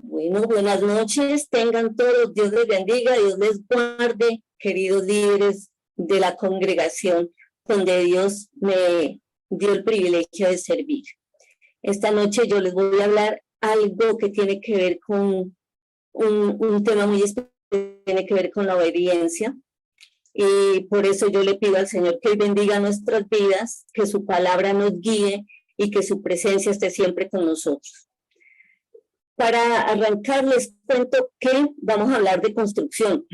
Bueno, buenas noches, tengan todos, Dios les bendiga, Dios les guarde, queridos líderes de la congregación, donde Dios me dio el privilegio de servir. Esta noche yo les voy a hablar algo que tiene que ver con un tema muy especial, tiene que ver con la obediencia, y por eso yo le pido al Señor que hoy bendiga nuestras vidas, que su palabra nos guíe y que su presencia esté siempre con nosotros. Para arrancar les cuento que vamos a hablar de construcción.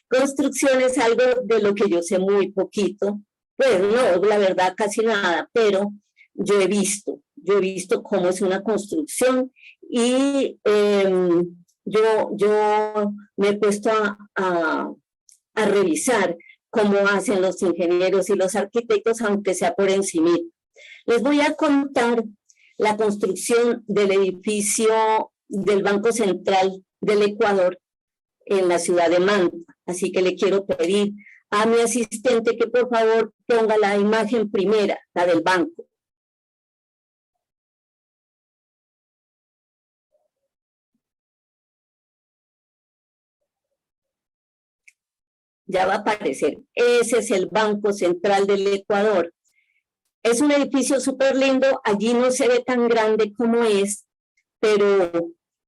Construcción es algo de lo que yo sé muy poquito, pues no, la verdad casi nada, pero yo he visto cómo es una construcción y yo me he puesto a revisar cómo hacen los ingenieros y los arquitectos, aunque sea por encima. Les voy a contar la construcción del edificio del Banco Central del Ecuador en la ciudad de Manta. Así que le quiero pedir a mi asistente que por favor ponga la imagen primera, la del banco. Ya va a aparecer. Ese es el Banco Central del Ecuador. Es un edificio súper lindo, allí no se ve tan grande como es, pero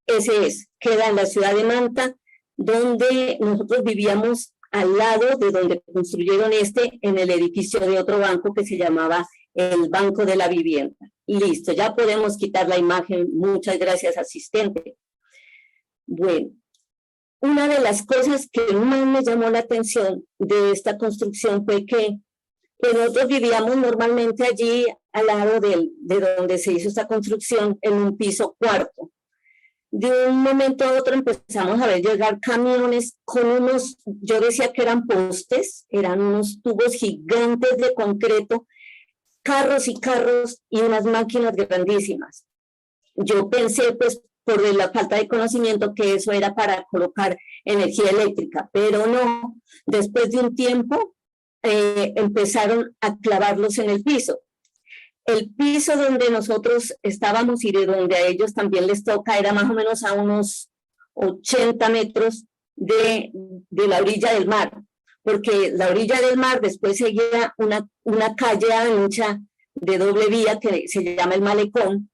ese es, queda en la ciudad de Manta, donde nosotros vivíamos al lado de donde construyeron en el edificio de otro banco que se llamaba el Banco de la Vivienda. Listo, ya podemos quitar la imagen, muchas gracias asistente. Bueno, una de las cosas que más me llamó la atención de esta construcción fue que nosotros vivíamos normalmente allí al lado de donde se hizo esta construcción en un piso cuarto. De un momento a otro empezamos a ver llegar camiones con unos, yo decía que eran postes, eran unos tubos gigantes de concreto, carros y carros y unas máquinas grandísimas. Yo pensé pues por la falta de conocimiento que eso era para colocar energía eléctrica, pero no, después de un tiempo empezaron a clavarlos en el piso. El piso donde nosotros estábamos y de donde a ellos también les toca era más o menos a unos 80 metros de la orilla del mar, porque la orilla del mar después seguía una calle ancha de doble vía que se llama el Malecón,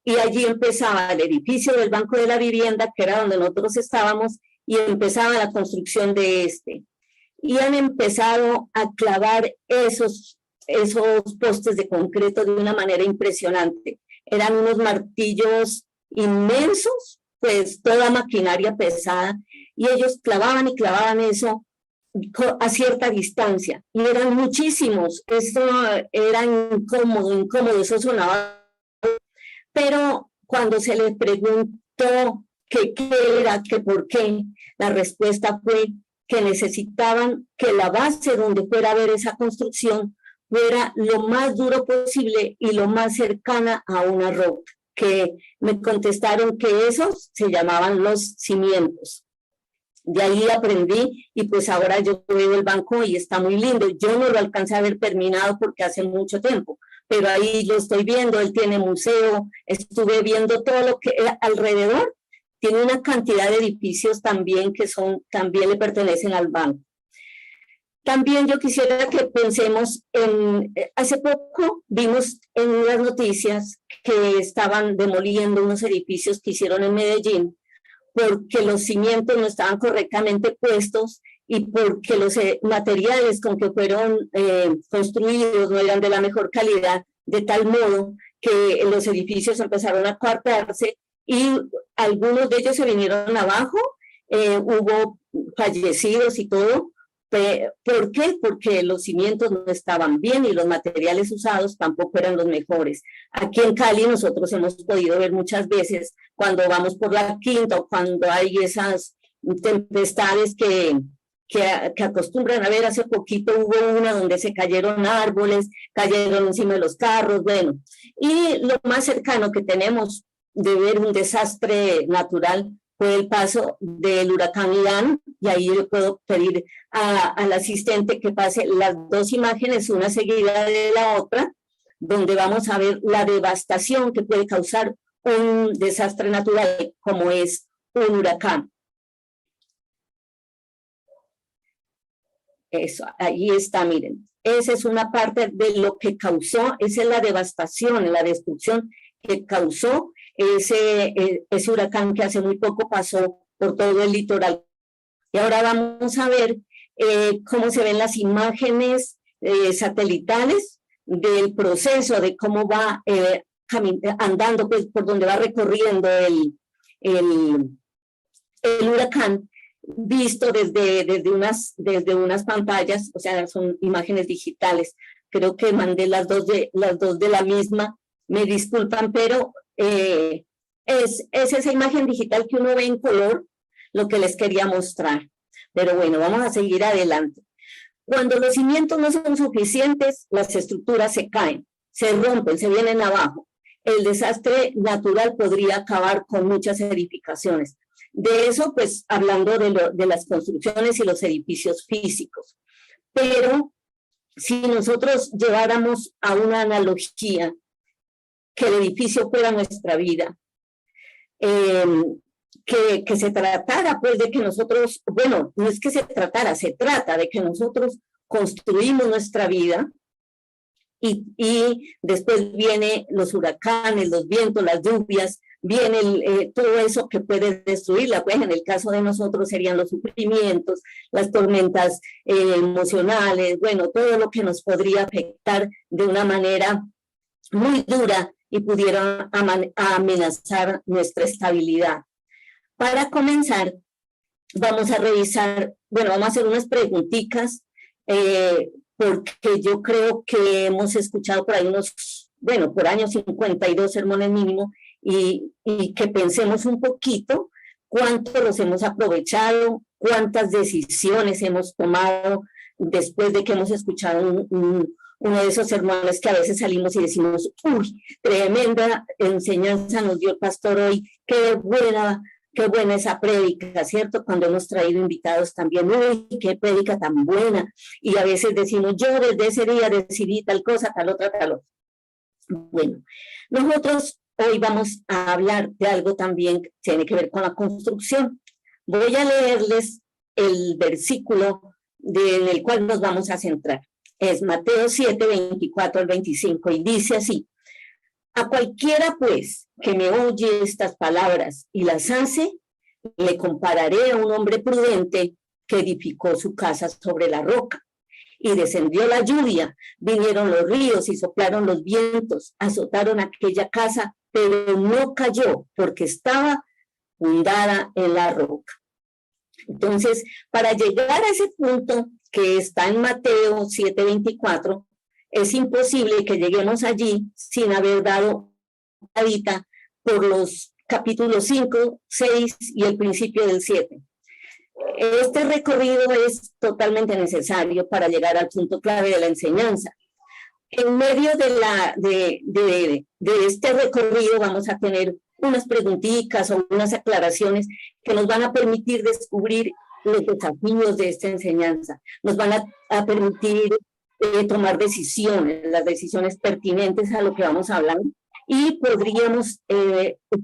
y allí empezaba el edificio del Banco de la Vivienda, que era donde nosotros estábamos, y empezaba la construcción de este. Y han empezado a clavar esos postes de concreto de una manera impresionante. Eran unos martillos inmensos, pues toda maquinaria pesada, y ellos clavaban y clavaban eso a cierta distancia, y eran muchísimos. Esto era incómodo, eso sonaba, pero cuando se les preguntó qué era, que por qué, la respuesta fue que necesitaban que la base donde fuera a ver esa construcción fuera lo más duro posible y lo más cercana a una roca, que me contestaron que esos se llamaban los cimientos. De ahí aprendí y pues ahora yo veo el banco y está muy lindo. Yo no lo alcancé a ver terminado porque hace mucho tiempo, pero ahí lo estoy viendo, él tiene museo, estuve viendo todo lo que alrededor. Tiene una cantidad de edificios también que también le pertenecen al banco. También yo quisiera que pensemos hace poco vimos en las noticias que estaban demoliendo unos edificios que hicieron en Medellín porque los cimientos no estaban correctamente puestos y porque los materiales con que fueron construidos no eran de la mejor calidad, de tal modo que los edificios empezaron a coartarse y algunos de ellos se vinieron abajo, hubo fallecidos y todo. ¿Por qué? Porque los cimientos no estaban bien y los materiales usados tampoco eran los mejores. Aquí en Cali nosotros hemos podido ver muchas veces cuando vamos por la quinta o cuando hay esas tempestades que acostumbran a ver. Hace poquito hubo una donde se cayeron árboles, cayeron encima de los carros, bueno. Y lo más cercano que tenemos de ver un desastre natural fue el paso del huracán Idán, y ahí yo puedo pedir al asistente que pase las dos imágenes, una seguida de la otra, donde vamos a ver la devastación que puede causar un desastre natural como es un huracán. Eso, ahí está, miren. Esa es una parte de lo que causó, esa es la devastación, la destrucción que causó ese huracán que hace muy poco pasó por todo el litoral. Y ahora vamos a ver cómo se ven las imágenes satelitales del proceso, de cómo va andando, pues, por donde va recorriendo el huracán, visto desde unas pantallas, o sea, son imágenes digitales. Creo que mandé las dos de la misma, me disculpan, pero es esa imagen digital que uno ve en color, lo que les quería mostrar. Pero bueno, vamos a seguir adelante. Cuando los cimientos no son suficientes, las estructuras se caen, se rompen, se vienen abajo. El desastre natural podría acabar con muchas edificaciones. De eso, pues, hablando de las construcciones y los edificios físicos. Pero si nosotros lleváramos a una analogía que el edificio fuera nuestra vida, que se tratara, pues, de que nosotros, bueno, no es que se tratara, se trata de que nosotros construimos nuestra vida y después vienen los huracanes, los vientos, las lluvias, viene todo eso que puede destruirla. Pues en el caso de nosotros serían los sufrimientos, las tormentas emocionales, bueno, todo lo que nos podría afectar de una manera muy dura y pudiera amenazar nuestra estabilidad. Para comenzar, vamos a revisar, bueno, vamos a hacer unas preguntitas, porque yo creo que hemos escuchado por ahí por años 52 sermones mínimo, y que pensemos un poquito cuánto los hemos aprovechado, cuántas decisiones hemos tomado después de que hemos escuchado uno de esos sermones que a veces salimos y decimos, uy, tremenda enseñanza nos dio el pastor hoy, qué buena esa prédica, ¿cierto? Cuando hemos traído invitados también, uy, qué prédica tan buena. Y a veces decimos, yo desde ese día decidí tal cosa, tal otra, tal otra. Bueno, nosotros hoy vamos a hablar de algo también que tiene que ver con la construcción. Voy a leerles el versículo en el cual nos vamos a centrar. Es Mateo 7, 24 al 25, y dice así: a cualquiera, pues, que me oye estas palabras y las hace, le compararé a un hombre prudente que edificó su casa sobre la roca. Y descendió la lluvia, vinieron los ríos y soplaron los vientos, azotaron aquella casa, pero no cayó porque estaba fundada en la roca. Entonces, para llegar a ese punto que está en Mateo 7:24, es imposible que lleguemos allí sin haber dado una vuelta por los capítulos 5, 6 y el principio del 7. Este recorrido es totalmente necesario para llegar al punto clave de la enseñanza. En medio de este recorrido vamos a tener unas preguntitas o unas aclaraciones que nos van a permitir descubrir los desafíos de esta enseñanza. Nos van a permitir tomar decisiones, las decisiones pertinentes a lo que vamos a hablar, y podríamos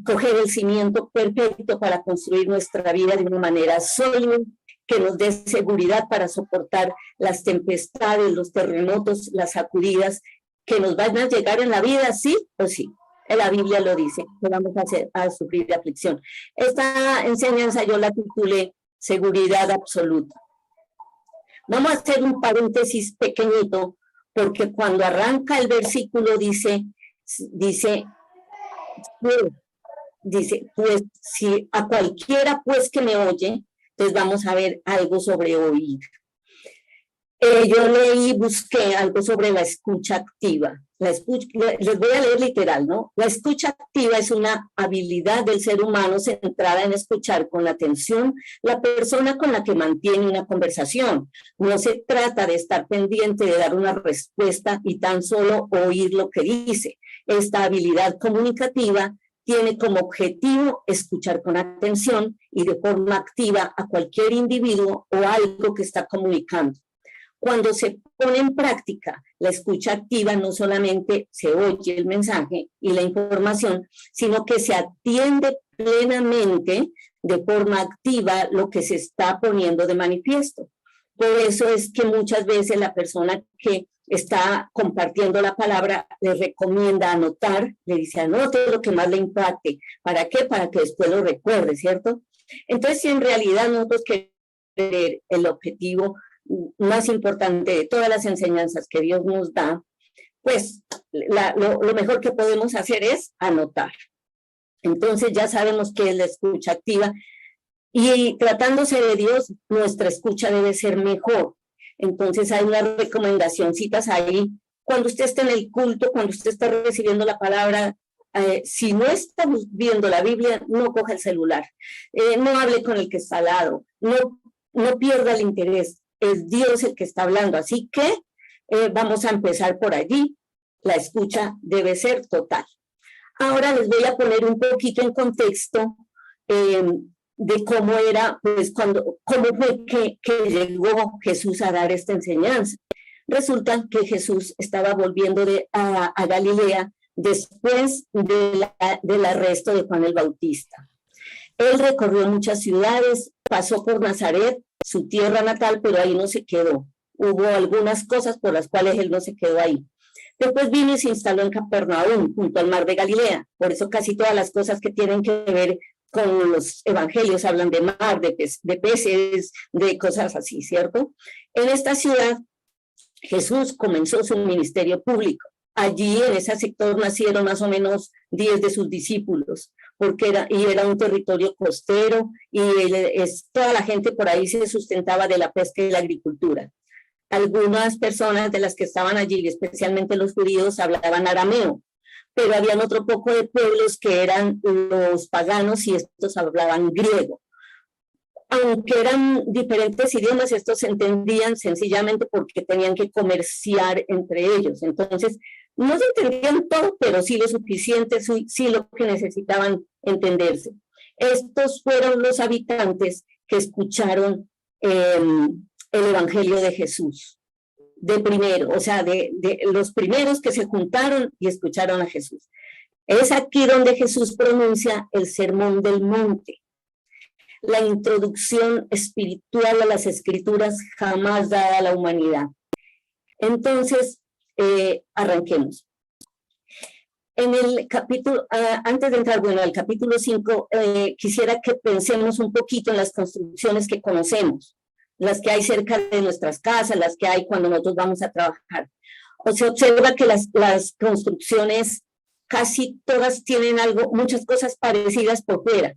coger el cimiento perfecto para construir nuestra vida de una manera sólida, que nos dé seguridad para soportar las tempestades, los terremotos, las sacudidas que nos van a llegar en la vida, sí o sí. La Biblia lo dice, que vamos a sufrir de aflicción. Esta enseñanza yo la titulé Seguridad Absoluta. Vamos a hacer un paréntesis pequeñito, porque cuando arranca el versículo dice, pues si a cualquiera pues que me oye, entonces vamos a ver algo sobre oír. Yo leí, busqué algo sobre la escucha activa. Les voy a leer literal, ¿no? La escucha activa es una habilidad del ser humano centrada en escuchar con atención la persona con la que mantiene una conversación. No se trata de estar pendiente de dar una respuesta y tan solo oír lo que dice. Esta habilidad comunicativa tiene como objetivo escuchar con atención y de forma activa a cualquier individuo o algo que está comunicando. Cuando se pone en práctica la escucha activa, no solamente se oye el mensaje y la información, sino que se atiende plenamente de forma activa lo que se está poniendo de manifiesto. Por eso es que muchas veces la persona que está compartiendo la palabra le recomienda anotar, le dice anote lo que más le impacte. ¿Para qué? Para que después lo recuerde, ¿cierto? Entonces, si en realidad nosotros queremos ver el objetivo más importante de todas las enseñanzas que Dios nos da, pues lo mejor que podemos hacer es anotar. Entonces ya sabemos qué es la escucha activa y tratándose de Dios, nuestra escucha debe ser mejor. Entonces hay unas recomendacioncitas ahí. Cuando usted esté en el culto, cuando usted está recibiendo la palabra, si no está viendo la Biblia, no coja el celular, no hable con el que está al lado, no pierda el interés. Es Dios el que está hablando, así que vamos a empezar por allí. La escucha debe ser total. Ahora les voy a poner un poquito en contexto de cómo era, pues cómo fue que llegó Jesús a dar esta enseñanza. Resulta que Jesús estaba volviendo a Galilea después del arresto de Juan el Bautista. Él recorrió muchas ciudades, pasó por Nazaret, su tierra natal, pero ahí no se quedó. Hubo algunas cosas por las cuales él no se quedó ahí. Después vino y se instaló en Capernaum, junto al mar de Galilea. Por eso casi todas las cosas que tienen que ver con los evangelios hablan de mar, de peces, de cosas así, ¿cierto? En esta ciudad, Jesús comenzó su ministerio público. Allí, en ese sector, nacieron más o menos 10 de sus discípulos, porque era un territorio costero y toda la gente por ahí se sustentaba de la pesca y la agricultura. Algunas personas de las que estaban allí, especialmente los judíos, hablaban arameo, pero habían otro poco de pueblos que eran los paganos y estos hablaban griego. Aunque eran diferentes idiomas, estos se entendían sencillamente porque tenían que comerciar entre ellos. Entonces, no se entendían todo, pero sí lo suficiente, sí lo que necesitaban entenderse. Estos fueron los habitantes que escucharon el Evangelio de Jesús, de primero, o sea, de los primeros que se juntaron y escucharon a Jesús. Es aquí donde Jesús pronuncia el Sermón del Monte, la introducción espiritual a las Escrituras jamás dada a la humanidad. Entonces, arranquemos. En el capítulo, antes de entrar, al capítulo 5, quisiera que pensemos un poquito en las construcciones que conocemos, las que hay cerca de nuestras casas, las que hay cuando nosotros vamos a trabajar. O se observa que las construcciones casi todas tienen muchas cosas parecidas por fuera.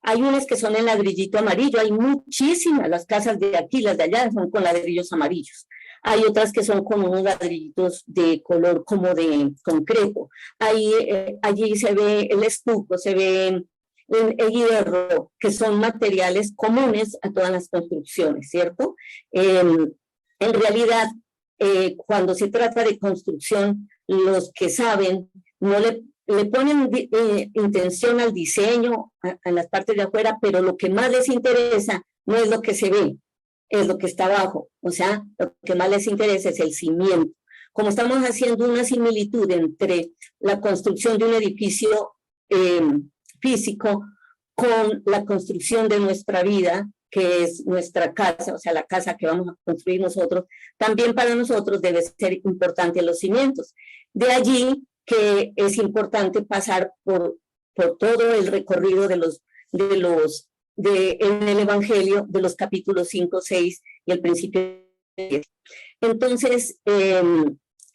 Hay unas que son en ladrillito amarillo, hay muchísimas, las casas de aquí, las de allá son con ladrillos amarillos. Hay otras que son con unos ladrillitos de color como de concreto. Allí se ve el estuco, se ve el hierro, que son materiales comunes a todas las construcciones, ¿cierto? En realidad, cuando se trata de construcción, los que saben no le ponen intención al diseño, a las partes de afuera, pero lo que más les interesa no es lo que se ve, es lo que está abajo. O sea, lo que más les interesa es el cimiento. Como estamos haciendo una similitud entre la construcción de un edificio físico con la construcción de nuestra vida, que es nuestra casa, o sea, la casa que vamos a construir nosotros, también para nosotros debe ser importante los cimientos. De allí que es importante pasar por todo el recorrido en el Evangelio de los capítulos 5, 6 y el principio de 10. Entonces,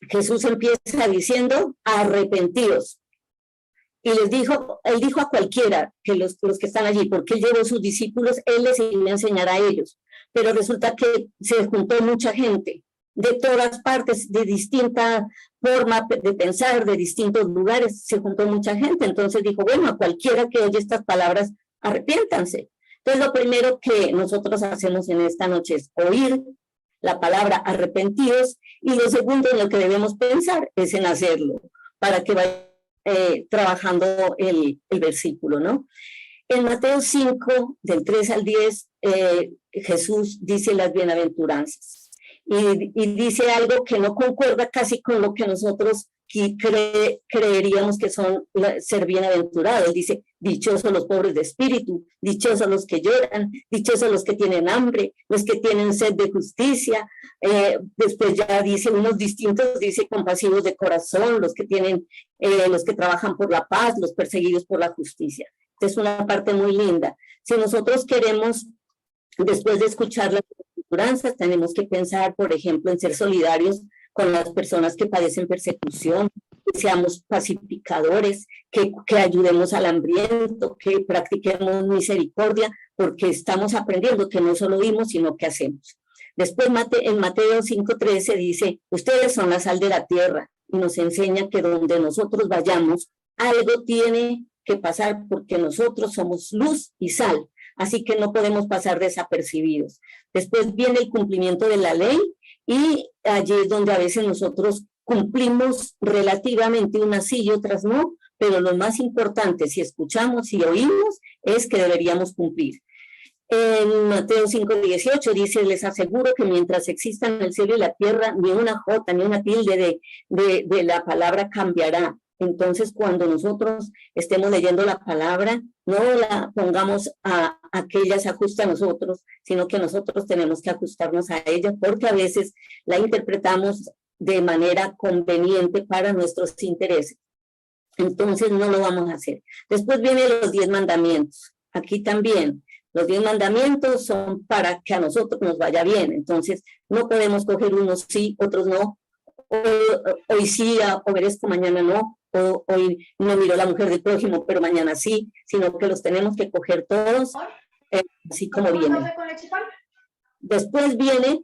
Jesús empieza diciendo, arrepentidos. Y él dijo a cualquiera, que los que están allí, porque él llevó a sus discípulos, él les iba a enseñar a ellos. Pero resulta que se juntó mucha gente de todas partes, de distinta forma de pensar, de distintos lugares, se juntó mucha gente. Entonces dijo, bueno, a cualquiera que oye estas palabras, arrepiéntanse. Entonces lo primero que nosotros hacemos en esta noche es oír la palabra arrepentidos, y lo segundo en lo que debemos pensar es en hacerlo, para que vaya trabajando el versículo, ¿no? En Mateo 5, del 3 al 10, Jesús dice las bienaventuranzas. y dice algo que no concuerda casi con lo que nosotros creeríamos que son ser bienaventurados. Él dice, dichosos los pobres de espíritu, dichosos los que lloran, dichosos los que tienen hambre, los que tienen sed de justicia. Después ya dice unos distintos, dice compasivos de corazón, los que tienen, los que trabajan por la paz, los perseguidos por la justicia. Esta es una parte muy linda. Si nosotros queremos, después de escuchar las bienaventuranzas, tenemos que pensar, por ejemplo, en ser solidarios con las personas que padecen persecución, que seamos pacificadores, que ayudemos al hambriento, que practiquemos misericordia, porque estamos aprendiendo que no solo oímos, sino que hacemos. Después en Mateo 5:13 dice, ustedes son la sal de la tierra, y nos enseña que donde nosotros vayamos, algo tiene que pasar, porque nosotros somos luz y sal, así que no podemos pasar desapercibidos. Después viene el cumplimiento de la ley, y allí es donde a veces nosotros cumplimos relativamente unas sí y otras no, pero lo más importante, si escuchamos y oímos, es que deberíamos cumplir. En Mateo 5:18 dice, les aseguro que mientras existan el cielo y la tierra, ni una jota, ni una tilde de la palabra cambiará. Entonces, cuando nosotros estemos leyendo la palabra, no la pongamos a que ella se ajuste a nosotros, sino que nosotros tenemos que ajustarnos a ella, porque a veces la interpretamos de manera conveniente para nuestros intereses. Entonces, no lo vamos a hacer. Después vienen los 10 mandamientos. Aquí también, los 10 mandamientos son para que a nosotros nos vaya bien. Entonces, no podemos coger unos sí, otros no. Hoy sí obedezco, mañana no. Hoy no miro a la mujer del prójimo, pero mañana sí, sino que los tenemos que coger todos así como vienen. Después viene,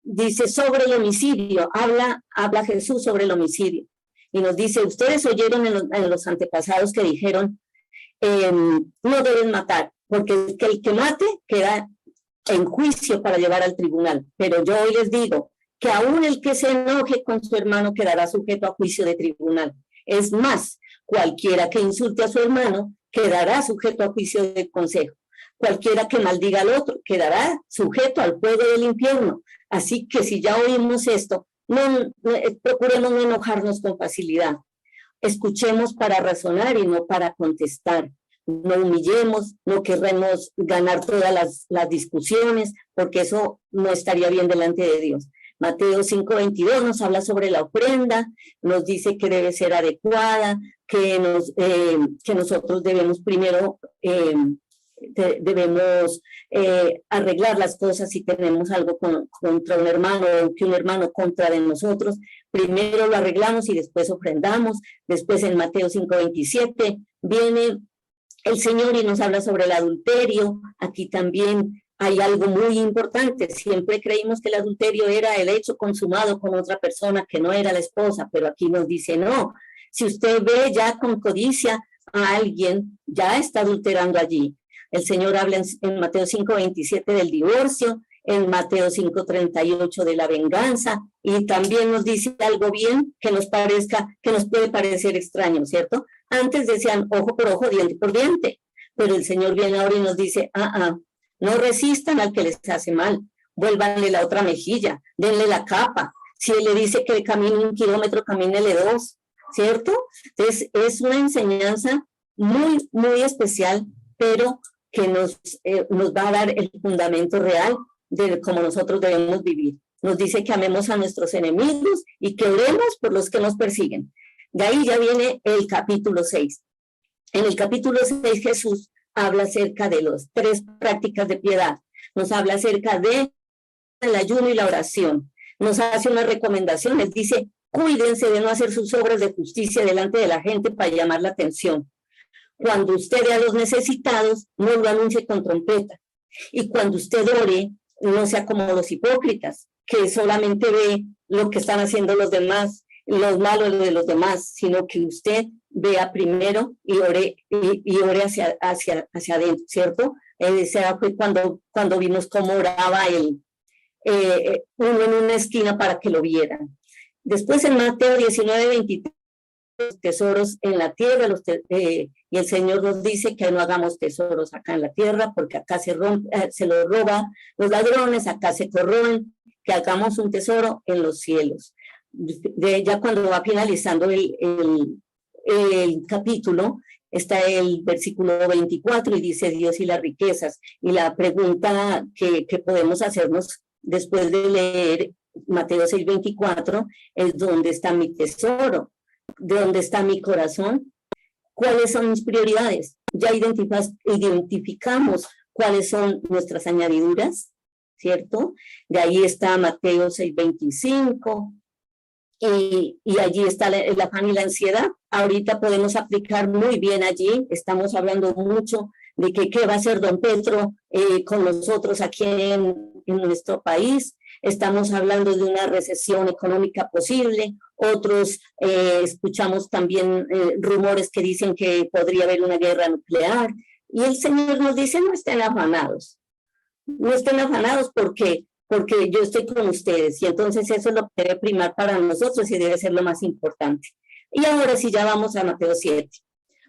dice sobre el homicidio, habla Jesús sobre el homicidio, y nos dice, ustedes oyeron en los antepasados que dijeron, no deben matar, porque el que mate queda en juicio para llevar al tribunal, pero yo hoy les digo, que aún el que se enoje con su hermano quedará sujeto a juicio de tribunal. Es más, cualquiera que insulte a su hermano quedará sujeto a juicio de consejo. Cualquiera que maldiga al otro quedará sujeto al fuego del infierno. Así que si ya oímos esto, procuremos no enojarnos con facilidad. Escuchemos para razonar y no para contestar. No humillemos, no querremos ganar todas las discusiones, porque eso no estaría bien delante de Dios. Mateo 5:22 nos habla sobre la ofrenda, nos dice que debe ser adecuada, que nosotros debemos primero, arreglar las cosas si tenemos algo contra un hermano o que un hermano contra de nosotros. Primero lo arreglamos y después ofrendamos. Después en Mateo 5:27 viene el Señor y nos habla sobre el adulterio. Aquí también hay algo muy importante. Siempre creímos que el adulterio era el hecho consumado con otra persona que no era la esposa, pero aquí nos dice no. Si usted ve ya con codicia a alguien, ya está adulterando allí. El Señor habla en Mateo 5:27 del divorcio, en Mateo 5:38 de la venganza, y también nos dice algo bien que nos puede parecer extraño, ¿cierto? Antes decían ojo por ojo, diente por diente, pero el Señor viene ahora y nos dice, no resistan al que les hace mal, vuélvanle la otra mejilla, denle la capa. Si él le dice que camine 1 kilómetro, camínele 2, ¿cierto? Entonces, es una enseñanza muy, muy especial, pero que nos va a dar el fundamento real de cómo nosotros debemos vivir. Nos dice que amemos a nuestros enemigos y que oremos por los que nos persiguen. De ahí ya viene el capítulo 6. En el capítulo 6 Jesús habla acerca de las 3 prácticas de piedad. Nos habla acerca del ayuno y la oración. Nos hace unas recomendaciones. Dice, cuídense de no hacer sus obras de justicia delante de la gente para llamar la atención. Cuando usted ve a los necesitados, no lo anuncie con trompeta. Y cuando usted ore, no sea como los hipócritas, que solamente ve lo que están haciendo los demás, los malos de los demás, sino que usted vea primero y ore hacia adentro, ¿cierto? Ese fue cuando vimos cómo oraba uno en una esquina para que lo vieran. Después en Mateo 19:23 tesoros en la tierra, y el Señor nos dice que no hagamos tesoros acá en la tierra, porque acá se los roba los ladrones, acá se corroen, que hagamos un tesoro en los cielos. Ya cuando va finalizando el capítulo, está el versículo 24 y dice Dios y las riquezas. Y la pregunta que podemos hacernos después de leer Mateo 6:24 es: ¿dónde está mi tesoro? ¿De dónde está mi corazón? ¿Cuáles son mis prioridades? Ya identificamos cuáles son nuestras añadiduras, ¿cierto? De ahí está Mateo 6:25, y allí está el afán y la ansiedad. Ahorita podemos aplicar muy bien allí. Estamos hablando mucho de qué va a hacer don Petro con nosotros aquí en nuestro país. Estamos hablando de una recesión económica posible. Otros escuchamos también rumores que dicen que podría haber una guerra nuclear. Y el Señor nos dice: no estén afanados. No estén afanados porque yo estoy con ustedes, y entonces eso es lo que debe primar para nosotros y debe ser lo más importante. Y ahora sí, ya vamos a Mateo 7.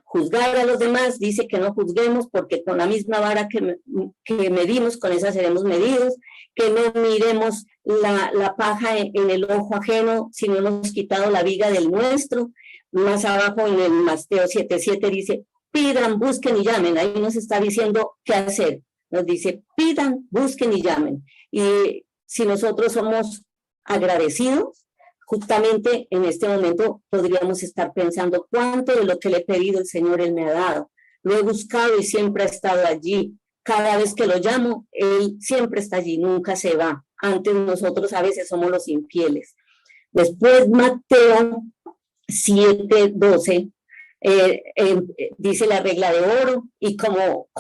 Juzgar a los demás, dice que no juzguemos, porque con la misma vara que medimos, con esa seremos medidos, que no miremos la paja en el ojo ajeno, si no hemos quitado la viga del nuestro. Más abajo en el Mateo 7:7 dice: pidan, busquen y llamen. Ahí nos está diciendo qué hacer. Nos dice: pidan, busquen y llamen. Y si nosotros somos agradecidos, justamente en este momento podríamos estar pensando: cuánto de lo que le he pedido el Señor Él me ha dado. Lo he buscado y siempre ha estado allí. Cada vez que lo llamo, Él siempre está allí, nunca se va. Antes nosotros a veces somos los infieles. Después Mateo 7:12 dice la regla de oro, y como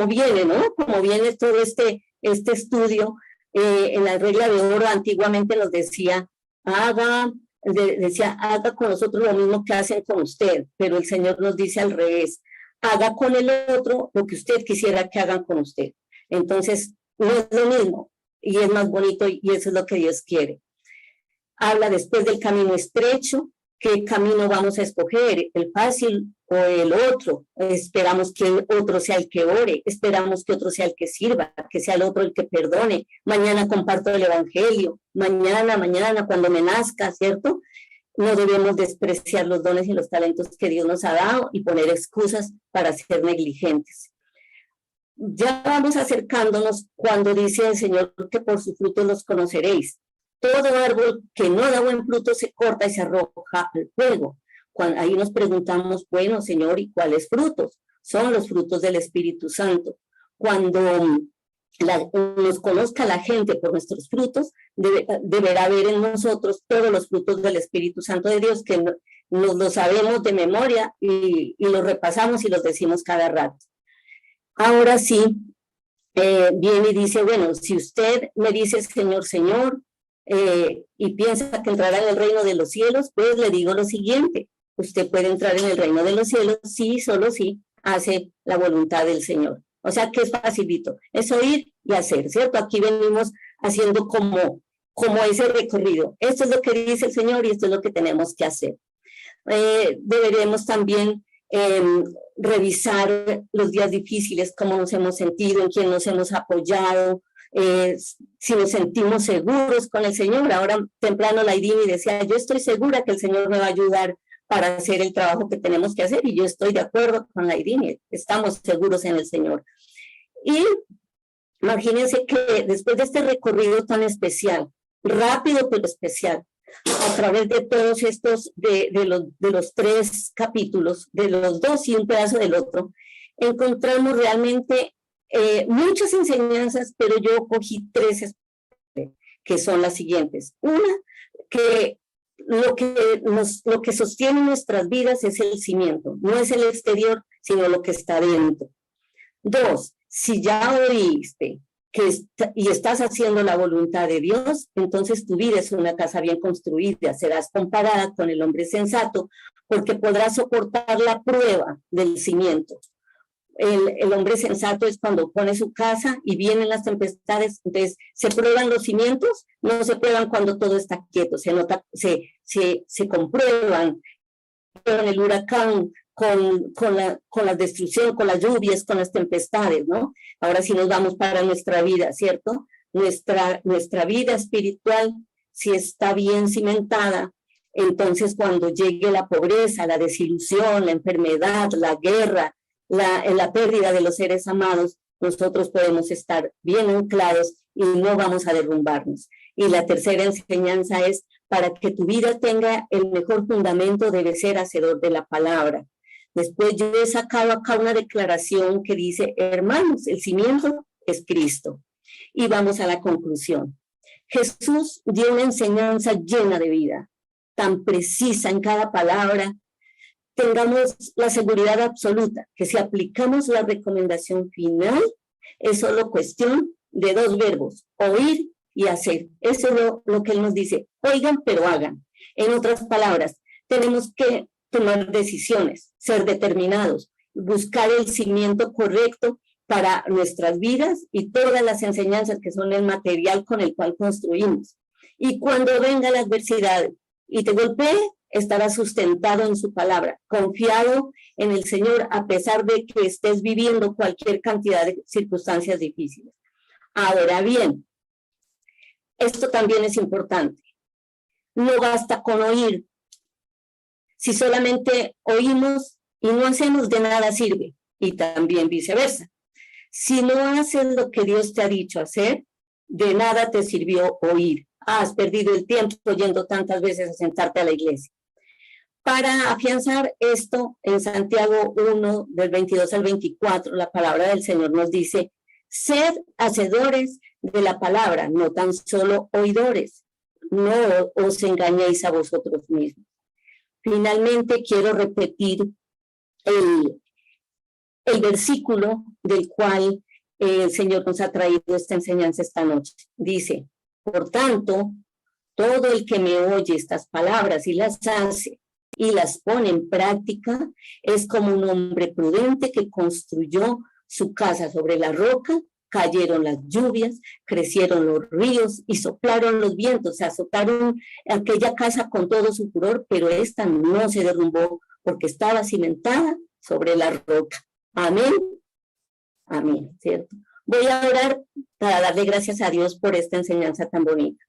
viene, ¿no? Como viene todo este estudio. En la regla de oro antiguamente nos decía: haga con nosotros lo mismo que hacen con usted, pero el Señor nos dice al revés: haga con el otro lo que usted quisiera que hagan con usted. Entonces no es lo mismo, y es más bonito, y eso es lo que Dios quiere. Habla después del camino estrecho. ¿Qué camino vamos a escoger? ¿El fácil o el otro? Esperamos que el otro sea el que ore, esperamos que otro sea el que sirva, que sea el otro el que perdone. Mañana comparto el evangelio, mañana cuando me nazca, ¿cierto? No debemos despreciar los dones y los talentos que Dios nos ha dado y poner excusas para ser negligentes. Ya vamos acercándonos cuando dice el Señor que por sus frutos los conoceréis. Todo árbol que no da buen fruto se corta y se arroja al fuego. Ahí nos preguntamos: bueno, Señor, ¿y cuáles frutos? Son los frutos del Espíritu Santo. Cuando nos conozca la gente por nuestros frutos, deberá ver en nosotros todos los frutos del Espíritu Santo de Dios, que nos lo sabemos de memoria y los repasamos y los decimos cada rato. Ahora sí, viene y dice: bueno, si usted me dice Señor, Señor, y piensa que entrará en el reino de los cielos, pues le digo lo siguiente: usted puede entrar en el reino de los cielos si, solo si, hace la voluntad del Señor. O sea que es facilito, es oír y hacer, ¿cierto? Aquí venimos haciendo como ese recorrido. Esto es lo que dice el Señor y esto es lo que tenemos que hacer. Deberemos también revisar los días difíciles, cómo nos hemos sentido, en quién nos hemos apoyado, si nos sentimos seguros con el Señor. Ahora temprano Laidini decía: yo estoy segura que el Señor me va a ayudar para hacer el trabajo que tenemos que hacer, y yo estoy de acuerdo con Laidini, estamos seguros en el Señor. Y imagínense que después de este recorrido tan especial, rápido pero especial, a través de todos estos, de los 3 capítulos, de los 2 y un pedazo del otro, encontramos realmente muchas enseñanzas, pero yo cogí 3 que son las siguientes. Una, que lo que sostiene nuestras vidas es el cimiento, no es el exterior, sino lo que está dentro. 2, si ya oíste y estás haciendo la voluntad de Dios, entonces tu vida es una casa bien construida, serás comparada con el hombre sensato, porque podrás soportar la prueba del cimiento. El hombre sensato es cuando pone su casa y vienen las tempestades. Entonces, ¿se prueban los cimientos? No se prueban cuando todo está quieto, se comprueban el huracán, con la destrucción, con las lluvias, con las tempestades, ¿no? Ahora sí nos vamos para nuestra vida, ¿cierto? Nuestra vida espiritual, si está bien cimentada, entonces cuando llegue la pobreza, la desilusión, la enfermedad, la guerra, la pérdida de los seres amados, nosotros podemos estar bien anclados y no vamos a derrumbarnos. Y la tercera enseñanza es, para que tu vida tenga el mejor fundamento, debe ser hacedor de la palabra. Después yo he sacado acá una declaración que dice, hermanos, el cimiento es Cristo. Y vamos a la conclusión. Jesús dio una enseñanza llena de vida, tan precisa en cada palabra. Tengamos la seguridad absoluta que si aplicamos la recomendación final, es solo cuestión de dos verbos, oír y hacer. Eso es lo que él nos dice, oigan pero hagan. En otras palabras, tenemos que tomar decisiones, ser determinados, buscar el cimiento correcto para nuestras vidas y todas las enseñanzas que son el material con el cual construimos. Y cuando venga la adversidad y te golpee, estarás sustentado en su palabra, confiado en el Señor a pesar de que estés viviendo cualquier cantidad de circunstancias difíciles. Ahora bien, esto también es importante. No basta con oír. Si solamente oímos y no hacemos, de nada sirve. Y también viceversa. Si no haces lo que Dios te ha dicho hacer, de nada te sirvió oír. Has perdido el tiempo yendo tantas veces a sentarte a la iglesia. Para afianzar esto, en Santiago 1, del 22 al 24, la palabra del Señor nos dice, sed hacedores de la palabra, no tan solo oidores, no os engañéis a vosotros mismos. Finalmente, quiero repetir el versículo del cual el Señor nos ha traído esta enseñanza esta noche. Dice, por tanto, todo el que me oye estas palabras y las hace y las pone en práctica, es como un hombre prudente que construyó su casa sobre la roca, cayeron las lluvias, crecieron los ríos y soplaron los vientos, se azotaron aquella casa con todo su furor, pero esta no se derrumbó porque estaba cimentada sobre la roca. Amén. Amén, ¿cierto? Voy a orar para darle gracias a Dios por esta enseñanza tan bonita.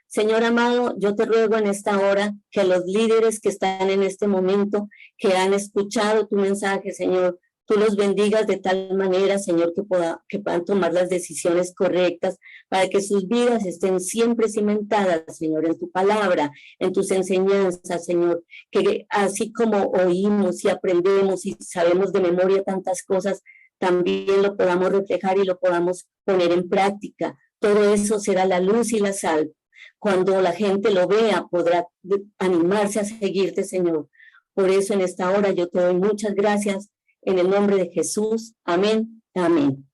Señor amado, yo te ruego en esta hora que los líderes que están en este momento, que han escuchado tu mensaje, Señor, tú los bendigas de tal manera, Señor, que puedan tomar las decisiones correctas para que sus vidas estén siempre cimentadas, Señor, en tu palabra, en tus enseñanzas, Señor, que así como oímos y aprendemos y sabemos de memoria tantas cosas, también lo podamos reflejar y lo podamos poner en práctica. Todo eso será la luz y la sal. Cuando la gente lo vea, podrá animarse a seguirte, Señor. Por eso en esta hora yo te doy muchas gracias en el nombre de Jesús. Amén. Amén.